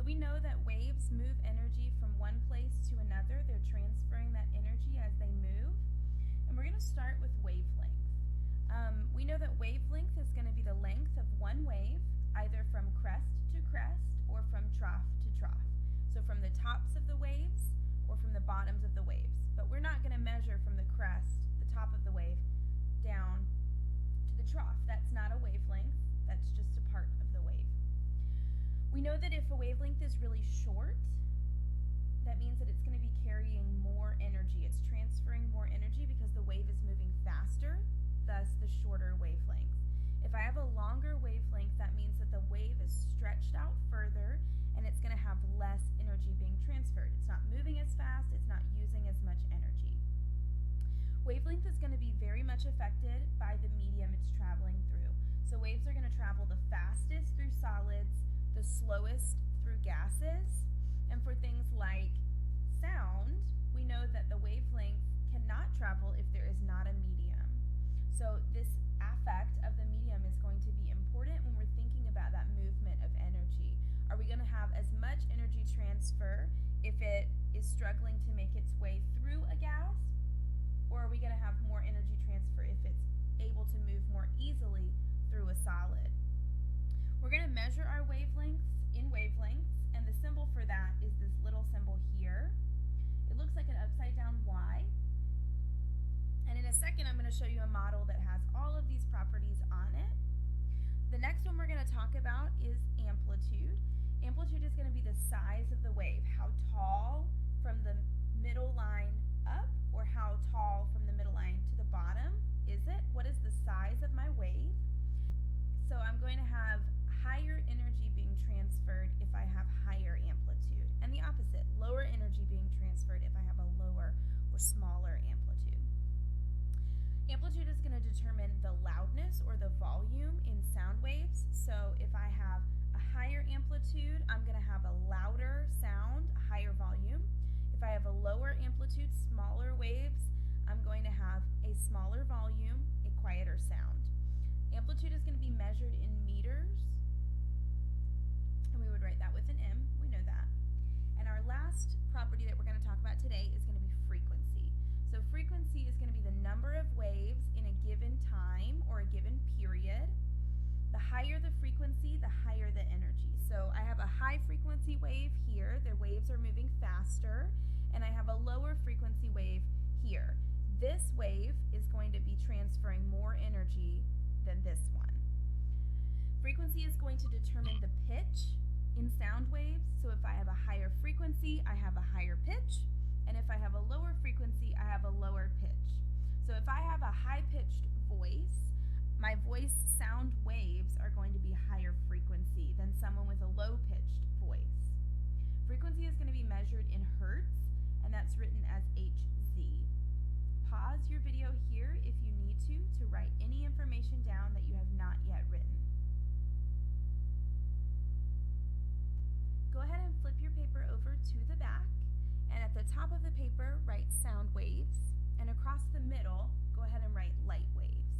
we know that waves move energy from one place to another. They're transferring that energy as they move. And we're going to start with wavelength. We know that wavelength is going to be the length of one wave, either from crest to crest or from trough to trough. So from the tops of the waves or from the bottoms of the waves. But we're not going to measure from the crest, the top of the wave, down to the trough. That's not a wavelength. That's just a part of the wave. We know that if a wavelength is really short, that means that it's going to be carrying more energy. It's transferring more energy because the wave is moving faster, thus the shorter wavelength. If I have a longer wavelength, that means that the wave is stretched out further and it's going to have less energy being transferred. It's not moving as fast, it's not using as much energy. Wavelength is going to be very much affected by the medium it's traveling through. So waves are going to travel the fastest through solids, the slowest through gases, and for things like sound, we know that the wavelength cannot travel if there is not a medium. So this affect of the medium is going to be important when we're thinking about that movement of energy. Are we going to have as much energy transfer if it is struggling to make its way through a gas? Or are we going to have more energy transfer if it's able to move more easily through a solid? We're going to measure our wavelengths in wavelengths, and the symbol for that is this little symbol here. It looks like an upside down Y. And in a second, I'm going to show you a model that has all of these properties on it. The next one we're going to talk about is amplitude. Amplitude is going to be the size of the wave, how tall from the middle line up, or how tall from the middle line to the bottom is it? What is the size of my wave? So I'm going to have higher energy being transferred if I have higher amplitude, and the opposite, lower energy being transferred if I have a lower or smaller amplitude. Amplitude is going to determine the loudness or the volume in sound waves. So if I have a higher amplitude, I'm going to have a louder sound, a higher volume. If I have a lower amplitude, smaller waves, I'm going to have a smaller volume, a quieter sound. Amplitude is going to be measured in meters, and we would write that with an M, we know that. And our last property that we're going to talk about today is going to be frequency. So frequency is going to be the number of waves in a given time or a given period. The higher the frequency, the higher the energy. So I have a high frequency wave here, the waves are moving faster, and I have a lower frequency wave here. This wave is going to be transferring more energy than this one. Frequency is going to determine the pitch in sound waves. So if I have a higher frequency, I have a higher pitch. And if I have a lower frequency, I have a lower pitch. So if I have a high-pitched voice, my voice sound waves are going to be higher frequency than someone with a low-pitched voice. Frequency is going to be measured in hertz, and that's written as Hz. Pause your video here if you need to write any information down that you have not yet written. Go ahead and flip your paper over to the back. And at the top of the paper, write sound waves, and across the middle, go ahead and write light waves.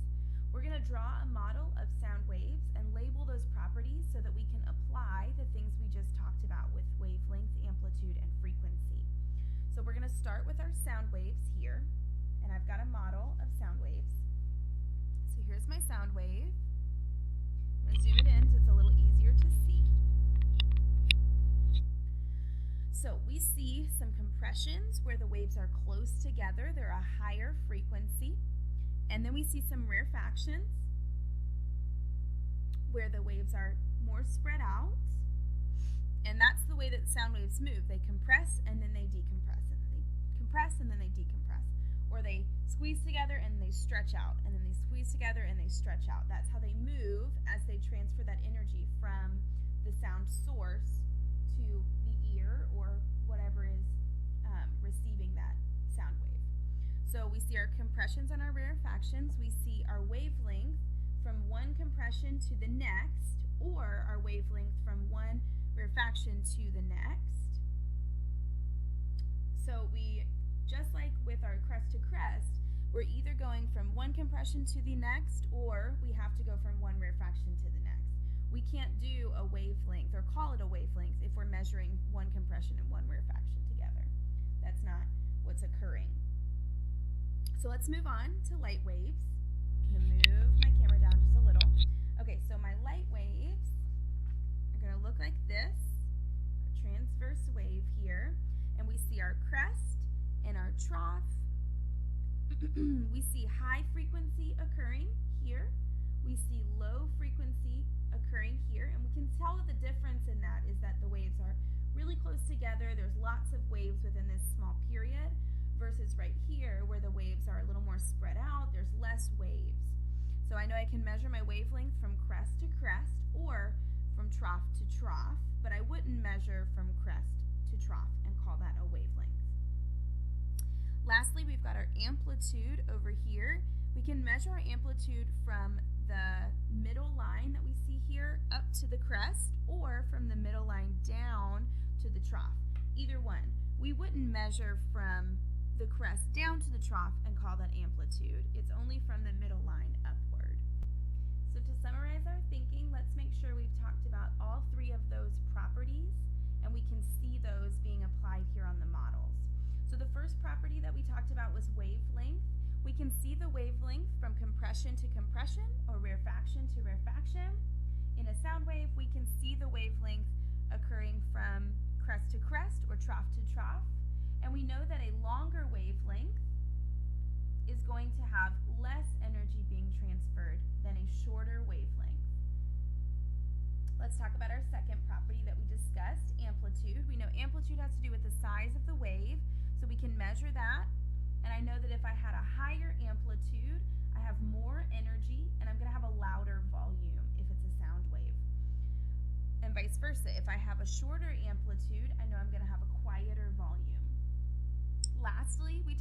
We're going to draw a model of sound waves and label those properties so that we can apply the things we just talked about with wavelength, amplitude, and frequency. So we're going to start with our sound waves here, and I've got a model of sound waves. So here's my sound wave. I'm going to zoom it in so it's a little easier to see. So we see some compressions where the waves are close together. They're a higher frequency. And then we see some rarefactions where the waves are more spread out. And that's the way that sound waves move. They compress and then they decompress, and then they compress and then they decompress. Or they squeeze together and they stretch out, and then they squeeze together and they stretch out. That's how they move as they transfer that energy from the sound source to the ear or whatever is receiving that sound wave. So we see our compressions and our rarefactions. We see our wavelength from one compression to the next, or our wavelength from one rarefaction to the next. So we, just like with our crest to crest, we're either going from one compression to the next, or we have to go from one rarefaction to the next. We can't do a wavelength or call it a wavelength if we're measuring one compression and one rarefaction together. That's not what's occurring. So let's move on to light waves. I'm going to move my camera down just a little. Okay, so my light waves are going to look like this, our transverse wave here, and we see our crest and our trough. We see high frequency occurring here. We see low frequency occurring here, and we can tell that the difference in that is that the waves are really close together. There's lots of waves within this small period versus right here where the waves are a little more spread out. There's less waves. So I know I can measure my wavelength from crest to crest or from trough to trough, but I wouldn't measure from crest to trough and call that a wavelength. Lastly, we've got our amplitude over here. We can measure our amplitude from the middle line that we see here up to the crest or from the middle line down to the trough. Either one. We wouldn't measure from the crest down to the trough and call that amplitude. It's only from the middle line upward. So to summarize our thinking, let's make sure we've talked about all three of those properties and we can see those being applied here on the models. So the first property that we talked about was wavelength. We can see the wavelength from compression to compression or rarefaction to rarefaction. In a sound wave, we can see the wavelength occurring from crest to crest or trough to trough. And we know that a longer wavelength is going to have less energy being transferred than a shorter wavelength. Let's talk about our second property that we discussed, amplitude. We know amplitude has to do with the size of the wave, so we can measure that. And I know that if I had a higher amplitude, I have more energy and I'm going to have a louder volume if it's a sound wave. And vice versa. If I have a shorter amplitude, I know I'm going to have a quieter volume. Lastly, we